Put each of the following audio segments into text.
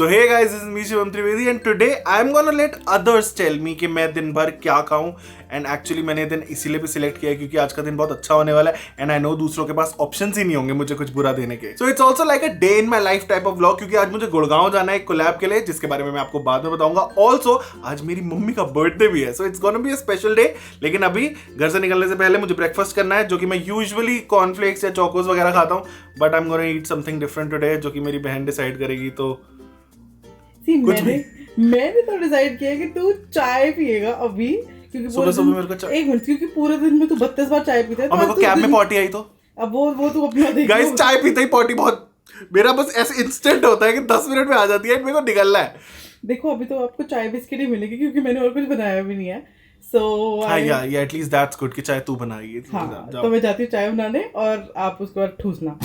So hey guys, this is me Shivam Trivedi and today I'm gonna let others tell me कि मैं दिन भर क्या खाऊं एंड एक्चुअली मैंने दिन इसीलिए भी सिलेक्ट किया क्योंकि आज का दिन बहुत अच्छा होने वाला है एंड आई नो दूसरों के पास ऑप्शंस ही नहीं होंगे मुझे कुछ बुरा देने के. So it's also like a day in my life type of vlog क्योंकि आज मुझे गुड़गांव जाना है एक कोलैब के लिए जिसके बारे में मैं आपको बाद में बताऊंगा. ऑल्सो आज मेरी मम्मी का बर्थडे भी है so it's gonna be a special day. लेकिन अभी घर से निकलने से पहले मुझे ब्रेकफास्ट करना है जो कि मैं यूजुअली कॉर्नफ्लेक्स या चोकोस वगैरह खाता हूँ but I am gonna eat something different today जो कि मेरी बहन डिसाइड करेगी. तो मैंने तो डिसाइड किया कि तू चाय पिएगा अभी क्योंकि सुबह मेरे को एक मिनट क्योंकि पूरे दिन में तू 32 बार चाय पीता है और मेरे को कैब में पॉटी आई तो अब वो तू अपना देख. गाइस चाय पीते ही पॉटी बहुत मेरा बस ऐसे इंस्टेंट होता है कि 10 मिनट में आ जाती है मेरे को निकलना है. देखो अभी तो आपको चाय बिस्किट ही मिलेगी क्योंकि मैंने और कुछ बनाया भी नहीं है. सो या एटलीस्ट दैट्स गुड कि चाय तू बनाएगी. हाँ, तो मैं जाती हूँ चाय बनाने और आप उसके बाद ठूसना.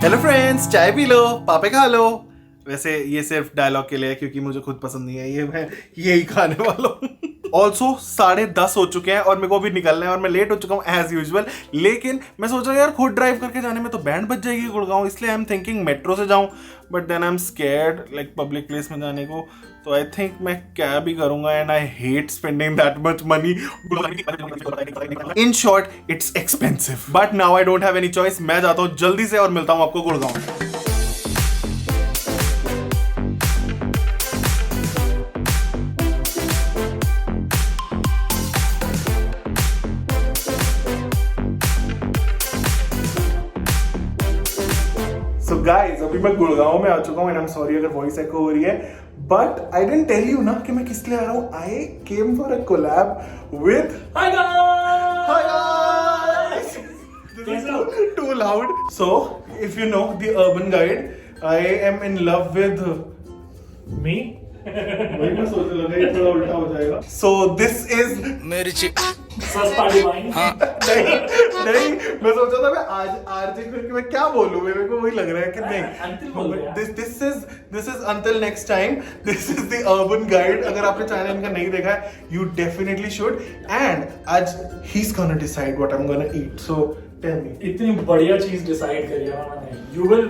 हेलो फ्रेंड्स, चाय पी लो, पापे खा लो. वैसे ये सिर्फ डायलॉग के लिए है क्योंकि मुझे खुद पसंद नहीं है ये मैं यही खाने वाला हूँ. ऑल्सो 10:30 हो चुके हैं और मेरे को अभी निकलना है और मैं लेट हो चुका हूँ एज यूजुअल. लेकिन मैं सोच रहा हूँ यार खुद ड्राइव करके जाने में तो बैंड बज जाएगी गुड़गांव, इसलिए आई एम थिंकिंग मेट्रो से जाऊँ but then I am scared like public place में जाने को. तो आई थिंक मैं कैब ही करूंगा and I hate spending that much money. In short it's expensive but now I don't have any choice. मैं जाता हूँ जल्दी से और मिलता हूँ आपको गुड़गांव. So guys, अभी मैं गुड़गांव में आ चुका हूँ and I'm sorry अगर वॉइस एको हो रही है but I didn't tell you ना कि मैं किस लिए आ रहा हूँ. I came for a collab with Hi guys! Hi guys! This is too loud. So if you know the urban guide, I am in love with Me? वही मैं सोचने लगा ये थोड़ा उल्टा हो जाएगा. So this is मेरी सस्ता डिवाइन. नहीं मैं सोचा था मैं आज आरजे करके मैं क्या बोलूं. मेरे को वही लग रहा है कि अंतिल बोल रहे नहीं this is until next time. This is the urban guide. अगर आपने चैनल इनका नहीं देखा है यू डेफिनेटली शुड एंड आज ही is gonna decide what I am gonna eat. So tell me इतनी बढ़िया चीज डिसाइड करी है मैंने. You will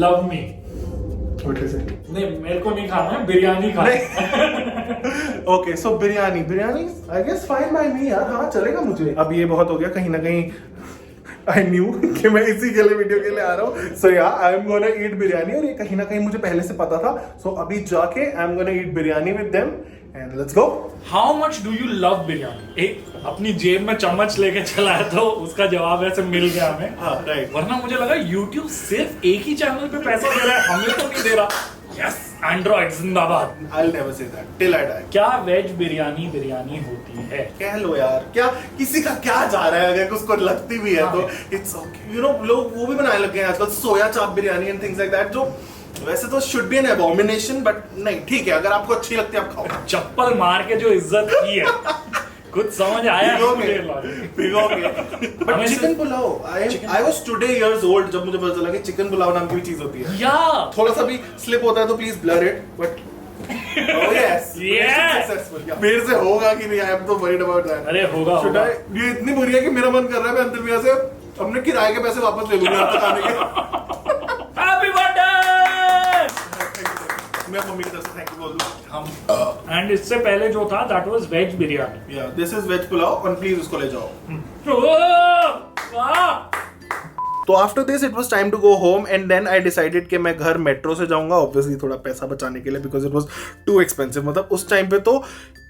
love me. What is it. नहीं मेरे को नहीं खाना है, बिरयानी खाना है. Okay so biryani I guess fine by me यार. हाँ चलेगा मुझे. अब ये बहुत हो गया कहीं ना कहीं. आई न्यू कि मैं इसी के लिए वीडियो के लिए आ रहा हूँ. सो या आई एम गोना ईट बिरयानी और ये कहीं ना कहीं मुझे पहले से पता था. सो अभी जाके आई am gonna eat biryani with them and let's go. How much do you love biryani? एक अपनी जेब में चम्मच लेके चला है तो उसका जवाब ऐसे मिल गया हमें. हाँ राइट. वरना मुझे लगा YouTube सिर्फ एक ही चैनल पे पैसा दे रहा है, हमें तो नहीं दे रहा. यस, एंड्रॉइड जिंदाबाद. I'll never say that till I die. क्या वेज बिरयानी होती है? कह लो यार. क्या किसी का क्या जा रहा है अगर उसको लगती भी है हाँ. तो इट्स ओके. यू नो लोग वो भी बनाने लग गए हैं आजकल सोया चाप biryani and things like that जो वैसे तो शुड बी एन एबॉमिनेशन बट नहीं ठीक है अगर आपको अच्छी लगती है आप खाओ. चप्पल मार के जो इज्जत की है कुछ समझ आया but chicken pulao I was today years old जब मुझे पता चला कि चिकन पुलाव नाम की भी चीज होती है. या थोड़ा सा भी स्लिप होता है तो please blur it but oh yes successful. मेरे से होगा कि नहीं. आई एम तो वरीड अबाउट दैट. अरे होगा Should होगा. I? ये इतनी बुरी है कि मेरा मन कर रहा है मैं अंतिम भैया से अपने किराए के पैसे वापस ले लूंगा आपको खाने के. Happy birthday. मैं मम्मी की तरफ से थैंक यू बोल दूं. हम एंड इससे पहले जो था दैट वाज वेज बिरयानी. या दिस इज वेज पुलाव और प्लीज उसको ले जाओ. तो after this it was time to go home and then I decided कि मैं घर मेट्रो से जाऊंगा ऑब्वियसली थोड़ा पैसा बचाने के लिए because it was too expensive. मतलब उस टाइम पे तो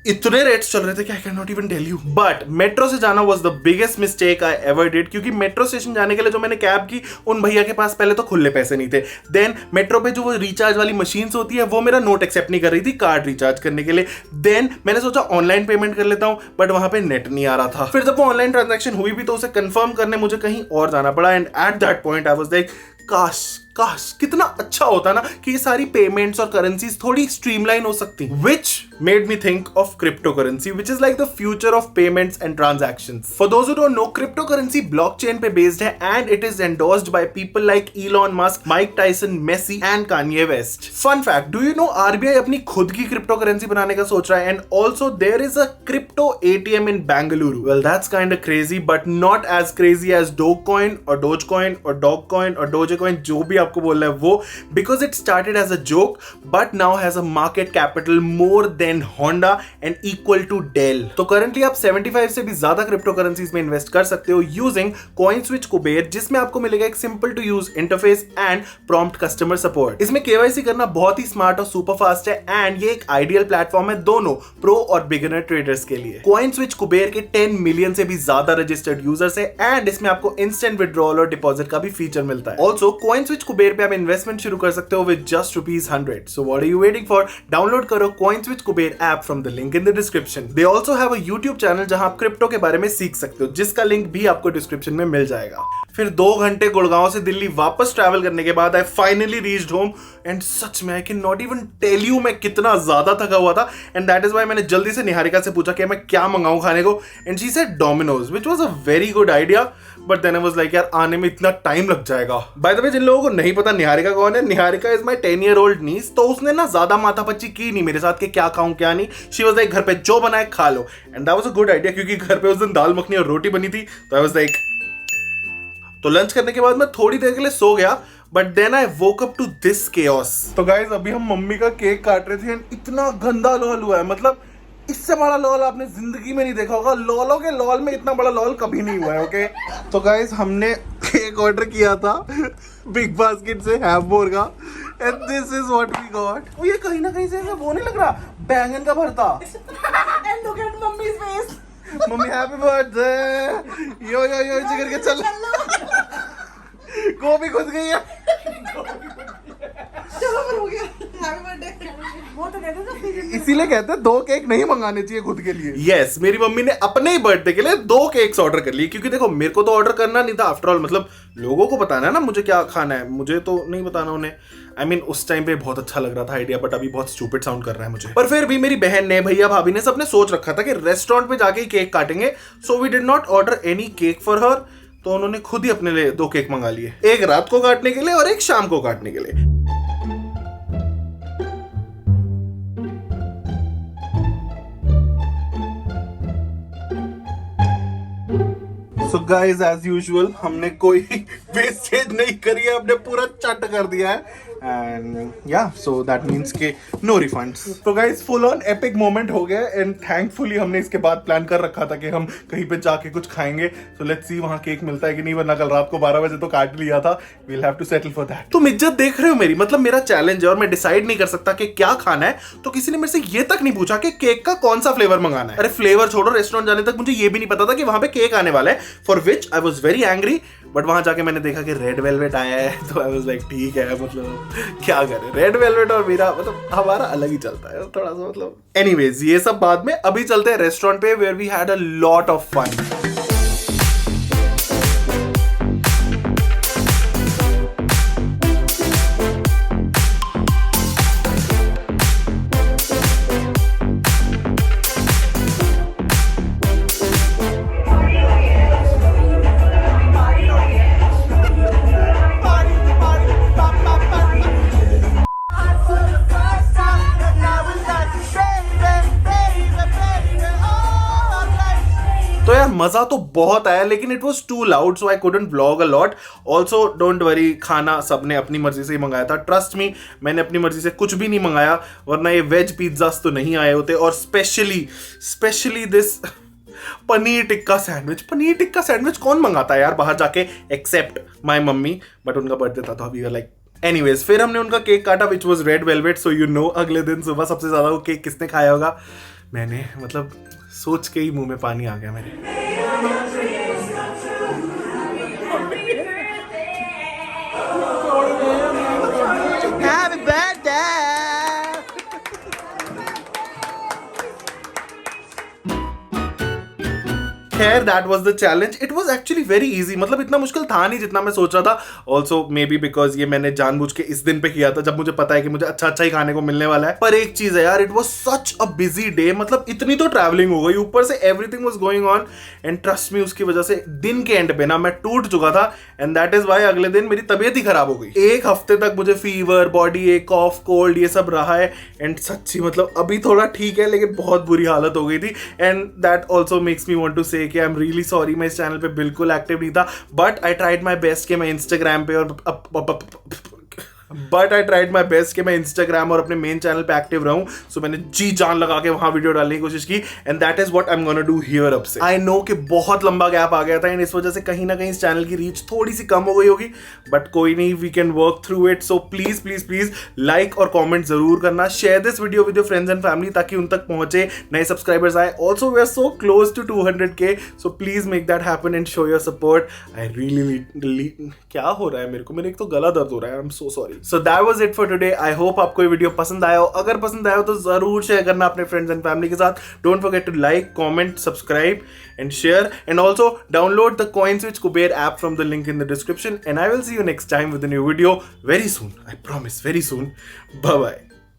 इतने रेट्स चल रहे थे कि I can not even tell you. But metro से जाना was the biggest mistake I ever did क्योंकि मेट्रो स्टेशन जाने के लिए जो मैंने कैब की उन भैया के पास पहले तो खुले पैसे नहीं थे. देन मेट्रो पे जो वो रिचार्ज वाली मशीन्स होती है वो मेरा नोट एक्सेप्ट नहीं कर रही थी कार्ड रिचार्ज करने के लिए. देन मैंने सोचा ऑनलाइन पेमेंट कर लेता हूँ बट वहां पे नेट नहीं आ रहा था. फिर जब वो ऑनलाइन ट्रांजेक्शन हुई भी तो उसे कंफर्म करने मुझे कहीं और जाना पड़ा and at that point I was like काश कितना अच्छा होता ना कि ये सारी पेमेंट्स और करेंसीज थोड़ी स्ट्रीमलाइन हो सकती. Which made me think of cryptocurrency which is like the future of payments and transactions. For those who don't know cryptocurrency blockchain पे बेस्ड है and it is endorsed by people like Elon Musk, Mike Tyson, Messi and Kanye West. Fun fact, do you know RBI अपनी खुद की cryptocurrency बनाने का सोच रहा है and also there is a crypto ATM in Bengaluru. Well that's kind of crazy but not as crazy as dogecoin और dogecoin और डॉगकॉइन और डोजेकॉइन जो भी आपको बोलना है वो, because it started as a joke but now has a market capital more than Honda and equal to Dell. तो करंटली आप 75 से भी ज्यादा क्रिप्टो करेंसीज में इन्वेस्ट कर सकते हो यूजिंग CoinSwitch कुबेर, जिसमें आपको मिलेगा एक simple to use interface and prompt customer support. इसमें केवाईसी करना बहुत ही स्मार्ट और सुपर फास्ट है एंड ये एक आइडियल प्लेटफॉर्म है दोनों प्रो और बिगिनर ट्रेडर्स के लिए। CoinSwitch कुबेर के 10 मिलियन से भी ज्यादा रजिस्टर्ड यूजर्स है एंड इसमें आपको इंस्टेंट विड्रॉल और डिपॉजिट का भी फीचर मिलता है। ऑल्सो CoinSwitch कुबेर पे आप इन्वेस्टमेंट शुरू कर सकते हो with just ₹100। So what are you waiting for? Download करो CoinSwitch Kuber app from the link in the description. They also have a YouTube channel जहां आप क्रिप्टो के बारे में सीख सकते हो, जिसका लिंक भी आपको डिस्क्रिप्शन में मिल जाएगा। फिर 2 घंटे गुड़गांव से दिल्ली वापस ट्रैवल करने के बाद I finally reached home and सच में I can not even tell you मैं कितना ज्यादा थका हुआ था एंड दैट इज व्हाई मैंने जल्दी से निहारिका से पूछा कि मैं क्या मंगाऊं खाने को and she said Domino's, which was a very good idea but then I was like यार आने में इतना टाइम लग जाएगा। बाय द वे, जिन लोगों को नहीं पता निहारिका कौन है, निहारिका इज माय 10-year-old नीस। तो उसने ना ज्यादा माथापच्ची की नहीं मेरे साथ कि क्या खाऊं क्या नहीं। शी वाज लाइक घर पे जो बनाए खा लो and that was a good idea क्योंकि घर पे उस दिन दाल मखनी और रोटी बनी थी। तो आई वाज लाइक, तो लंच करने के बाद मैं थोड़ी देर के लिए सो गया but then I woke up to this chaos. तो गाइस अभी हम मम्मी का केक काट रहे थे एंड इतना गंदा लॉल हुआ है, मतलब इससे बड़ा लॉल आपने जिंदगी में नहीं देखा होगा। लॉलों के लॉल में इतना बड़ा लॉल कभी नहीं हुआ है। ओके तो गाइस हमने केक ऑर्डर किया था बिग बास्केट से हैवमोर का and this is what we got. ये कहीं ना कहीं से वो नहीं लग रहा बैंगन का भरता। And look at mummy's face. Mummy happy birthday यो यो यो जी करके चल। गोभी घुस गई है। चलो फिर हो गया, हैप्पी बर्थडे। वो तो कहते थे इसीलिए कहते हैं 2 केक नहीं मंगाने चाहिए खुद के लिए। यस, मेरी मम्मी ने अपने ही बर्थडे के लिए 2 केक्स ऑर्डर कर लिए क्योंकि देखो मेरे को तो ऑर्डर करना नहीं था। आफ्टर ऑल मतलब लोगों को बताना है ना मुझे क्या खाना है, मुझे तो नहीं बताना उन्हें। आई मीन उस टाइम पे बहुत अच्छा लग रहा था आइडिया बट अभी बहुत स्टूपिड साउंड कर रहा है मुझे। पर फिर भी मेरी बहन ने, भैया भाभी ने सबने सोच रखा था कि रेस्टोरेंट पे जाके ही केक काटेंगे। So we did not order any cake for her. तो उन्होंने खुद ही अपने लिए 2 केक मंगा लिए, एक रात को काटने के लिए और एक शाम को काटने के लिए। So guys, as usual, हमने कोई वेस्टेज नहीं करी है, हमने पूरा चट कर दिया है एंड या सो दैट मींस के नो रिफंड्स। तो guys full on epic moment हो गया एंड थैंकफुली हमने इसके बाद प्लान कर रखा था कि हम कहीं पे जाके कुछ खाएंगे। सो लेट्स सी वहां केक मिलता है कि नहीं, वरना कल रात को 12 बजे तो काट लिया था। We'll have to settle for that. तुम इज्जत देख रहे हो मेरी, मतलब मेरा चैलेंज है और मैं डिसाइड नहीं कर सकता कि क्या खाना है। तो किसी ने मेरे से ये तक नहीं पूछा कि केक का कौन सा फ्लेवर मंगाना है। अरे फ्लेवर छोड़ो, रेस्टोरेंट जाने तक मुझे ये भी नहीं पता था कि वहां पे केक आने वाला है, for which I was very angry. But वहां जाके मैंने देखा कि रेड वेलवेट आया है तो आई वाज लाइक ठीक है, मतलब क्या करें, रेड वेलवेट और मेरा मतलब हमारा अलग ही चलता है थोड़ा सा मतलब। एनीवेज ये सब बाद में, अभी चलते हैं रेस्टोरेंट पे where we had a lot of fun. तो यार मजा तो बहुत आया लेकिन it was too loud so I couldn't vlog a lot. Also don't worry, खाना सबने अपनी मर्जी से ही मंगाया था। ट्रस्ट मी, मैंने अपनी मर्जी से कुछ भी नहीं मंगाया, वरना ये वेज पिज्जास तो नहीं आए होते। और specially this paneer tikka sandwich. Paneer tikka sandwich कौन मंगाता है यार बाहर जाके, एक्सेप्ट माई मम्मी। बट उनका बर्थडे था तो अभी लाइक एनीवेज। फिर हमने उनका केक काटा which was red velvet. So you know अगले दिन सुबह सबसे ज्यादा वो केक किसने खाया होगा? मैंने, मतलब सोच के ही मुंह में पानी आ गया मेरे। Happy birthday! खैर that was the challenge. It was actually very easy, मतलब इतना मुश्किल था नहीं जितना मैं सोच रहा था। ऑल्सो मे बी बिकॉज ये मैंने जानबूझ के इस दिन पे किया था जब मुझे पता है कि मुझे अच्छा ही खाने को मिलने वाला है। पर एक चीज है यार, it was such a busy day, मतलब इतनी तो ट्रैवलिंग हो गई, ऊपर से everything was going on and trust me उसकी वजह से दिन के एंड पे ना मैं टूट चुका था एंड दैट इज वाई अगले दिन मेरी तबीयत ही खराब हो गई। 1 हफ्ते तक मुझे फीवर, बॉडी एक, कॉफ, कोल्ड ये सब रहा है एंड सच्ची मतलब अभी थोड़ा ठीक है लेकिन बहुत बुरी हालत हो गई थी। And that also makes me want to say कि आई एम रियली सॉरी मैं इस चैनल पे बिल्कुल एक्टिव नहीं था, but I tried my best कि मैं इंस्टाग्राम पे और but I tried my best कि मैं इंस्टाग्राम और अपने मेन चैनल पे एक्टिव रहूं. सो मैंने जी जान लगा के वहां वीडियो डालने की कोशिश की and that is what I am gonna do here अब से. आई नो कि बहुत लंबा गैप आ गया था एंड इस वजह से कहीं ना कहीं इस चैनल की रीच थोड़ी सी कम हो गई होगी, बट कोई नहीं, we can work through it. So please please please like और कॉमेंट जरूर करना. Share this video with your friends and family ताकि उन तक पहुंचे, नए सब्सक्राइबर्स आए. Also we are so close to 200K, so please make that happen and show your support. I really क्या हो रहा है मेरे एक तो गला दर्द हो रहा है. I am so sorry. So that was it for today. I hope आपको ये वीडियो पसंद आया हो. अगर पसंद आया हो तो जरूर शेयर करना अपने फ्रेंड्स एंड फैमिली के साथ. Don't forget to like, comment, subscribe and share, and also download the CoinSwitch Kuber app from the link in the description, and I will see you next time with a new video very soon. I promise, very soon. Bye bye.